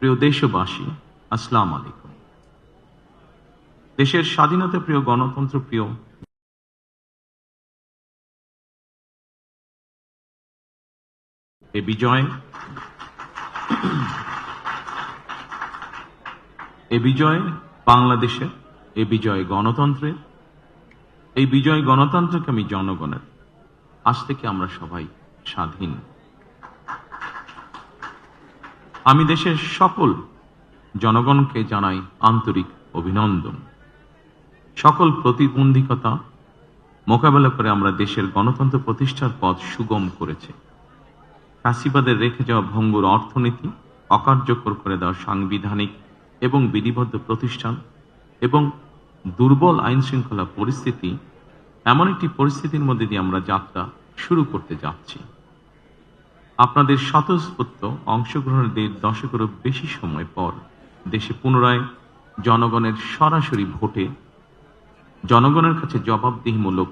প্রিয় দেশবাসী, আসসালামু আলাইকুম। দেশের স্বাধীনতা প্রিয়, গণতন্ত্র প্রিয় এ বিজয় বাংলাদেশের, এ বিজয় গণতন্ত্রের, এই বিজয় গণতন্ত্রকামী জনগণের। আজ থেকে আমরা সবাই স্বাধীন। আমি দেশের সকল জনগণকে জানাই আন্তরিক অভিনন্দন। সকল প্রতিবন্ধকতা মোকাবেলা করে আমরা দেশের গণতন্ত্র প্রতিষ্ঠার পথ সুগম করেছি। ফ্যাসিবাদের রেখে যাওয়া ভঙ্গুর অর্থনীতি, অকার্যকর করে দেওয়া সাংবিধানিক এবং বিধিবদ্ধ প্রতিষ্ঠান এবং দুর্বল আইন শৃঙ্খলা পরিস্থিতি, এমন একটি পরিস্থিতির মধ্যে দিয়ে আমরা যাত্রা শুরু করতে যাচ্ছি। আপনাদের স্বতঃস্ফূর্ত অংশগ্রহণের 1.5 দশকেরও বেশি সময় পর দেশে পুনরায় জনগণের সরাসরি ভোটে জনগণের কাছে জবাবদিহিমূলক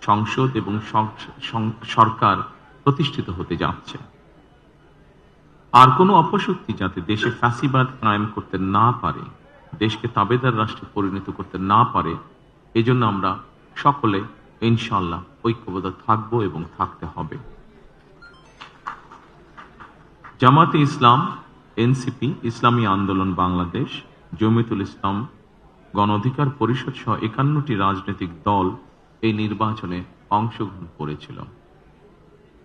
সংসদ এবং সরকার প্রতিষ্ঠিত হতে যাচ্ছে। আর কোনো অপশক্তি যাতে দেশে ফ্যাসিবাদ কায়েম করতে না পারে, দেশকে তাবেদার রাষ্ট্রে পরিণত করতে না পারে, এজন্য আমরা সকলে ইনশাআল্লাহ ঐক্যবদ্ধ থাকবো এবং থাকতে হবে। জামাতে ইসলাম, এনসিপি, ইসলামী আন্দোলন বাংলাদেশ, জমিয়তুল ইসলাম, গণ অধিকার পরিষদ সহ 51টি রাজনৈতিক দল এই নির্বাচনে অংশগ্রহণ করেছিল।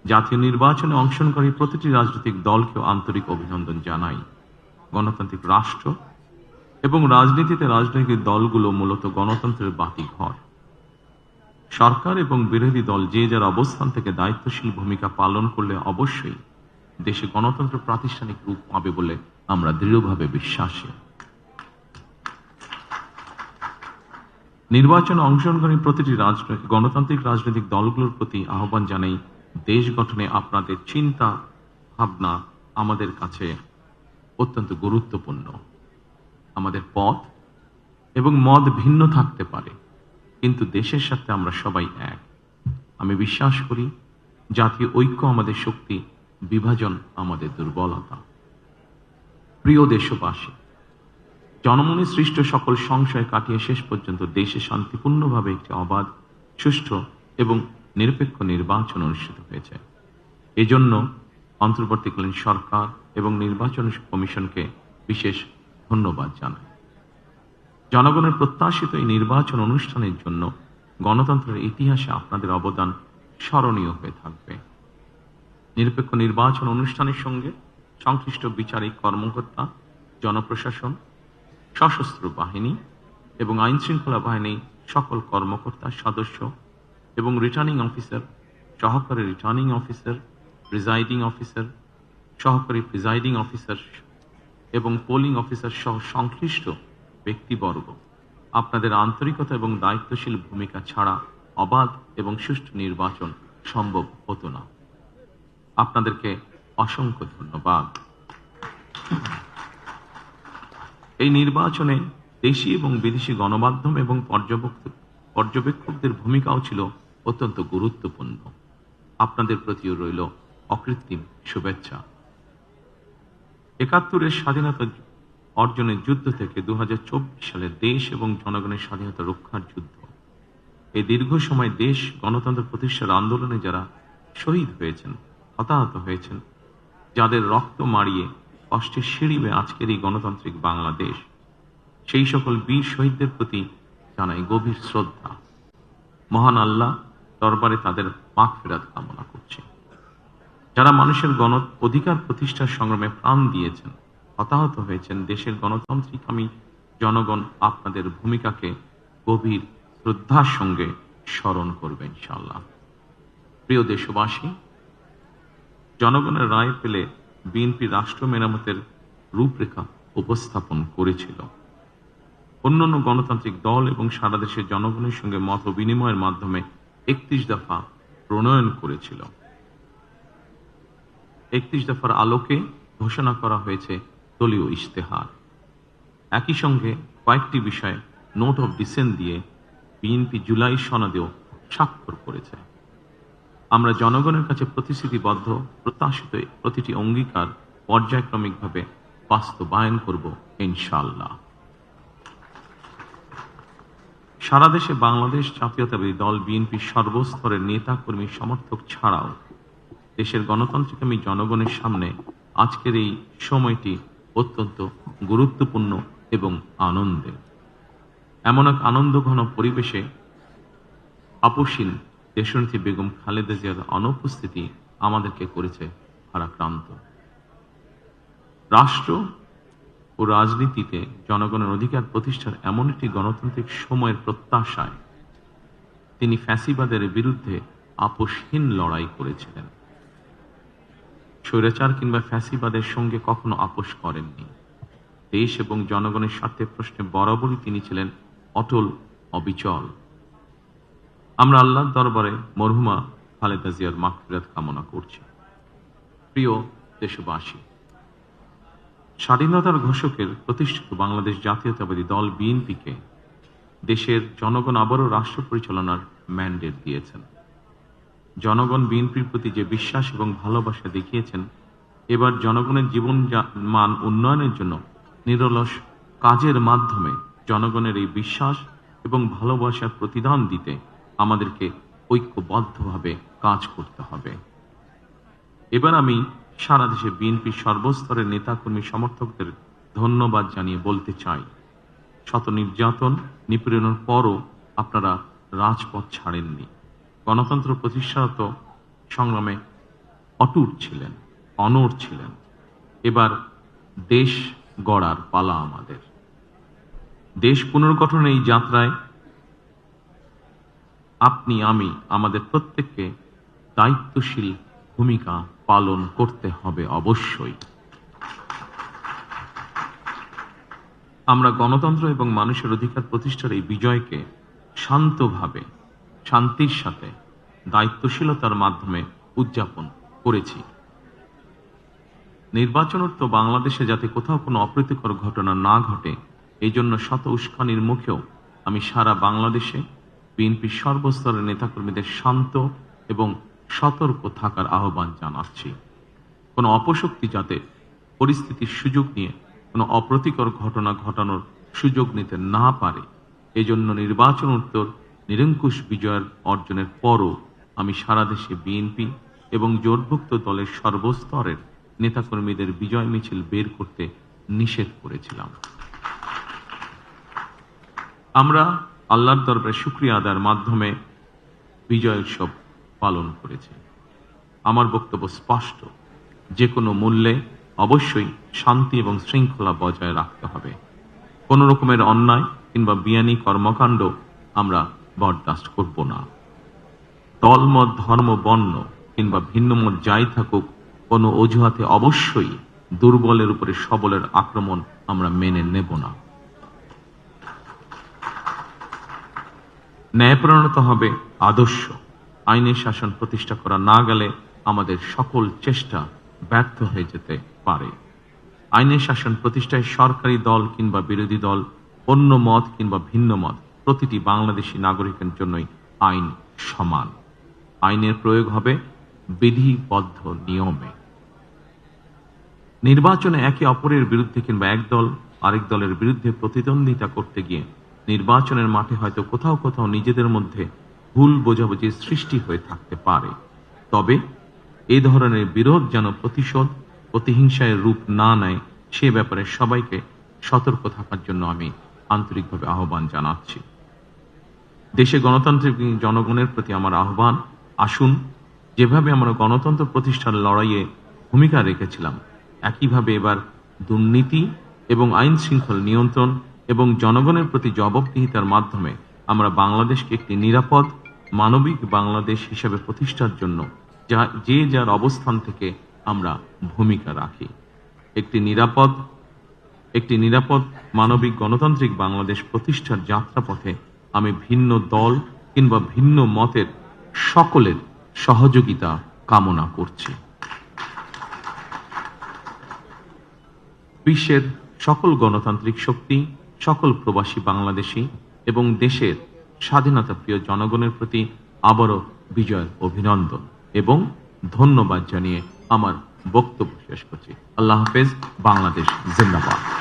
জাতীয় নির্বাচনে অংশগ্রহণকারী প্রতিটি রাজনৈতিক দলকেও আন্তরিক অভিনন্দন জানাই। গণতান্ত্রিক রাষ্ট্র এবং রাজনীতিতে রাজনৈতিক দলগুলো মূলত গণতন্ত্রের বাতিঘর। সরকার এবং বিরোধী দল যে যার অবস্থান থেকে দায়িত্বশীল ভূমিকা পালন করলে অবশ্যই দেশে গণতন্ত্র প্রাতিষ্ঠানিক রূপ পাবে বলে আমরা দৃঢ়ভাবে বিশ্বাসী। নির্বাচনে অংশগ্রহণকারী প্রতিটি গণতান্ত্রিক রাজনৈতিক দলগুলোর প্রতি আহ্বান জানাই, দেশ গঠনে আপনাদের চিন্তা ভাবনা আমাদের কাছে অত্যন্ত গুরুত্বপূর্ণ। আমাদের পথ এবং মত ভিন্ন থাকতে পারে, কিন্তু দেশের সাথে আমরা সবাই এক। আমি বিশ্বাস করি জাতীয় ঐক্য আমাদের শক্তি, বিভাজন আমাদের দুর্বলতা। প্রিয় দেশবাসী, জনমনে সৃষ্ট সকল সংশয় কাটিয়ে শেষ পর্যন্ত দেশে শান্তিপূর্ণভাবে একটি অবাধ, সুষ্ঠু এবং নিরপেক্ষ নির্বাচন অনুষ্ঠিত হয়েছে। এজন্য অন্তর্বর্তীকালীন সরকার এবং নির্বাচন কমিশনকে বিশেষ ধন্যবাদ জানাই। জনগণের প্রত্যাশিত এই নির্বাচন অনুষ্ঠানের জন্য গণতন্ত্রের ইতিহাসে আপনাদের অবদান স্মরণীয় হয়ে থাকবে। নিরপেক্ষ নির্বাচন অনুষ্ঠানের সঙ্গে সংশ্লিষ্ট বিচারিক কর্মকর্তা, জনপ্রশাসন, সশস্ত্র বাহিনী এবং আইন শৃঙ্খলা বাহিনী সকল কর্মকর্তা, সদস্য এবং রিটার্নিং অফিসার, সহকারী রিটার্নিং অফিসার, প্রিজাইডিং অফিসার, সহকারী প্রিজাইডিং অফিসার এবং পোলিং অফিসার সহ সংশ্লিষ্ট ব্যক্তিবর্গ, আপনাদের আন্তরিকতা এবং দায়িত্বশীল ভূমিকা ছাড়া অবাধ এবং সুষ্ঠু নির্বাচন সম্ভব হতো না। আপনাদেরকে অসংখ্য ধন্যবাদ। এই নির্বাচনে দেশি এবং বিদেশি গণমাধ্যম এবং পর্যবেক্ষকদের ভূমিকাও ছিল অত্যন্ত গুরুত্বপূর্ণ। আপনাদের প্রতিও রইল অকৃত্রিম শুভেচ্ছা। ৭১-এর স্বাধীনতা অর্জনের যুদ্ধ থেকে ২০২৪ সালে দেশ এবং জনগণের স্বাধীনতা রক্ষার যুদ্ধ, এই দীর্ঘ সময় দেশ গণতন্ত্র প্রতিষ্ঠার আন্দোলনে যারা শহীদ হয়েছেন, হতাহত হয়েছেন, যাদের রক্ত মাড়িয়ে কষ্টের সিঁড়ি বেয়ে আজকের এই গণতান্ত্রিক বাংলাদেশ, সেই সকল বীর শহীদদের প্রতি জানাই গভীর শ্রদ্ধা। মহান আল্লাহ দরবারে তাদের মাগফিরাত কামনা করছি। যারা মানুষের গণ অধিকার প্রতিষ্ঠার সংগ্রামে প্রাণ দিয়েছেন, হতাহত হয়েছেন, দেশের গণতান্ত্রিকামী জনগণ আপনাদের ভূমিকাকে গভীর শ্রদ্ধার সঙ্গে স্মরণ করবে ইনশাআল্লাহ। প্রিয় দেশবাসী, জনগণের রায় পেলে বিএনপি রাষ্ট্র মেরামতের রূপরেখা উপস্থাপন করেছিল। অন্যান্য গণতান্ত্রিক দল এবং সারা দেশের জনগণের সঙ্গে মত বিনিময়ের মাধ্যমে 31 দফা প্রণয়ন করেছিল। 31 দফার আলোকে ঘোষণা করা হয়েছে দলীয় ইশতেহার। একই সঙ্গে কয়েকটি বিষয়ে নোট অফ ডিসেন্ট দিয়ে বিএনপি জুলাই সনদেও স্বাক্ষর করেছে। আমরা জনগণের কাছে প্রতিশ্রুতিবদ্ধ, প্রত্যাশিত প্রতিটি অঙ্গীকার পর্যায়ক্রমিকভাবে বাস্তবায়ন করব ইনশাআল্লাহ। সারা দেশে বাংলাদেশ জাতীয়তাবাদী দল বিএনপির সর্বস্তরের নেতা কর্মী সমর্থক ছাড়াও দেশের গণতান্ত্রিকামী জনগণের সামনে আজকের এই সময়টি অত্যন্ত গুরুত্বপূর্ণ এবং আনন্দের। এমন এক আনন্দঘন পরিবেশে আপসীন দেশনেত্রী বেগম খালেদা জিয়ার অনুপস্থিতি আমাদেরকে করেছে ভারাক্রান্ত। রাষ্ট্র ও রাজনীতিতে জনগণের অধিকার প্রতিষ্ঠার এমন একটি গণতান্ত্রিক সময়ের প্রত্যাশায় তিনি ফ্যাসিবাদের বিরুদ্ধে আপোষহীন লড়াই করেছিলেন। স্বৈরাচার কিংবা ফ্যাসিবাদের সঙ্গে কখনো আপোষ করেননি। দেশ এবং জনগণের স্বার্থের প্রশ্নে বরাবরই তিনি ছিলেন অটল, অবিচল। আমরা আল্লাহর দরবারে মরহুমা খালেদা জিয়ার মাগফিরাত কামনা করছি। প্রিয় দেশবাসী, স্বাধীনতার ঘোষকের প্রতিষ্ঠিত বাংলাদেশ জাতীয়তাবাদী দল বিএনপিকে দেশের জনগণ আবারও রাষ্ট্র পরিচালনার ম্যান্ডেট দিয়েছেন। জনগণ বিএনপির প্রতি যে বিশ্বাস এবং ভালোবাসা দেখিয়েছেন, এবার জনগণের জীবন মান উন্নয়নের জন্য নিরলস কাজের মাধ্যমে জনগণের এই বিশ্বাস এবং ভালোবাসার প্রতিদান দিতে আমাদেরকে ঐক্যবদ্ধভাবে কাজ করতে হবে। এবার আমি সারা দেশে বিএনপির সর্বস্তরের নেতাকর্মী সমর্থকদের ধন্যবাদ জানিয়ে বলতে চাই, শত নির্যাতন নিপীড়নের পরও আপনারা রাজপথ ছাড়েননি। গণতন্ত্র প্রতিষ্ঠারত সংগ্রামে অটুট ছিলেন, অনড় ছিলেন। এবার দেশ গড়ার পালা আমাদের। দেশ পুনর্গঠনের এই যাত্রায় আপনি, আমি, আমাদের প্রত্যেককে দায়িত্বশীল ভূমিকা পালন করতে হবে অবশ্যই। আমরা গণতন্ত্র এবং মানুষের অধিকার প্রতিষ্ঠার এই বিজয়কে শান্তভাবে, শান্তির সাথে, দায়িত্বশীলতার মাধ্যমে উদযাপন করেছি। নির্বাচনোত্তর বাংলাদেশে যাতে কোথাও কোনো অপ্রীতিকর ঘটনা না ঘটে, এই জন্য শত উস্কানির মুখেও আমি সারা বাংলাদেশে বিএনপির সর্বস্তরের নেতাকর্মীদের শান্ত এবং সতর্ক থাকার আহ্বান জানাচ্ছি। কোনো অপশক্তি যাতে পরিস্থিতির সুযোগ নিয়ে কোনো অপ্রীতিকর ঘটনা ঘটানোর সুযোগ নিতে না পারে, এজন্য নির্বাচনোত্তর নিরঙ্কুশ বিজয়ের অর্জনের পরও আমি সারা দেশে বিএনপি এবং জোটভুক্ত দলের সর্বস্তরের নেতাকর্মীদের বিজয় মিছিল বের করতে নিষেধ করেছিলাম। আমরা আল্লাহর দরবারে শুকরিয়া আদায়ের মাধ্যমে বিজয় উৎসব পালন করেছি। আমার বক্তব্য স্পষ্ট, যে কোনো মূল্যে অবশ্যই শান্তি এবং শৃঙ্খলা বজায় রাখতে হবে। কোন রকমের অন্যায় কিংবা বিয়ানি কর্মকাণ্ড আমরা বরদাস্ত করব না। দলমত, ধর্ম, বর্ণ কিংবা ভিন্ন মত যাই থাকুক, কোনো অজুহাতে অবশ্যই দুর্বলের উপরে সবলের আক্রমণ আমরা মেনে নেব না। ন্যায়পরায়ণতা হবে আদর্শ। আইনের শাসন প্রতিষ্ঠা করা না গেলে আমাদের সকল চেষ্টা ব্যর্থ হয়ে যেতে পারে। আইনের শাসন প্রতিষ্ঠায় সরকারি দল কিংবা বিরোধী দল, অন্য মত কিংবা ভিন্ন মত, প্রতিটি বাংলাদেশী নাগরিকের জন্যই আইন সমান। আইনের প্রয়োগ হবে বিধিবদ্ধ নিয়মে। নির্বাচনে একে অপরের বিরুদ্ধে কিংবা এক দল আরেক দলের বিরুদ্ধে প্রতিদ্বন্দ্বিতা করতে গিয়ে নির্বাচনের মাঠে হয়তো কোথাও কোথাও নিজেদের মধ্যে ভুল বোঝাবুঝির সৃষ্টি হয়ে থাকতে পারে। তবে এই ধরনের বিরোধ যেন প্রতিশোধ, প্রতিহিংসায় রূপ না নেয়, সে ব্যাপারে সবাইকে সতর্ক থাকার জন্য আমি আন্তরিকভাবে আহ্বান জানাচ্ছি। দেশে গণতান্ত্রিক জনগণের প্রতি আমার আহ্বান, আসুন যেভাবে আমরা গণতন্ত্র প্রতিষ্ঠার লড়াইয়ে ভূমিকা রেখেছিলাম, একইভাবে এবার দুর্নীতি এবং আইন শৃঙ্খলা নিয়ন্ত্রণ এবং জনগণের প্রতি জবাবদিহিতার মাধ্যমে আমরা বাংলাদেশকে একটি নিরাপদ, মানবিক বাংলাদেশ হিসেবে প্রতিষ্ঠার জন্য যে যার অবস্থান থেকে আমরা ভূমিকা রাখি। একটি নিরাপদ মানবিক গণতান্ত্রিক বাংলাদেশ প্রতিষ্ঠার যাত্রাপথে আমি ভিন্ন দল কিংবা ভিন্ন মতের সকলের সহযোগিতা কামনা করছি। বিশ্বের সকল গণতান্ত্রিক শক্তি, সকল প্রবাসী বাংলাদেশী এবং দেশের স্বাধীনতা প্রিয় জনগণের প্রতি আবারও বিজয়ের অভিনন্দন এবং ধন্যবাদ জানিয়ে আমার বক্তব্য শেষ করছি। আল্লাহ হাফেজ। বাংলাদেশ জিন্দাবাদ।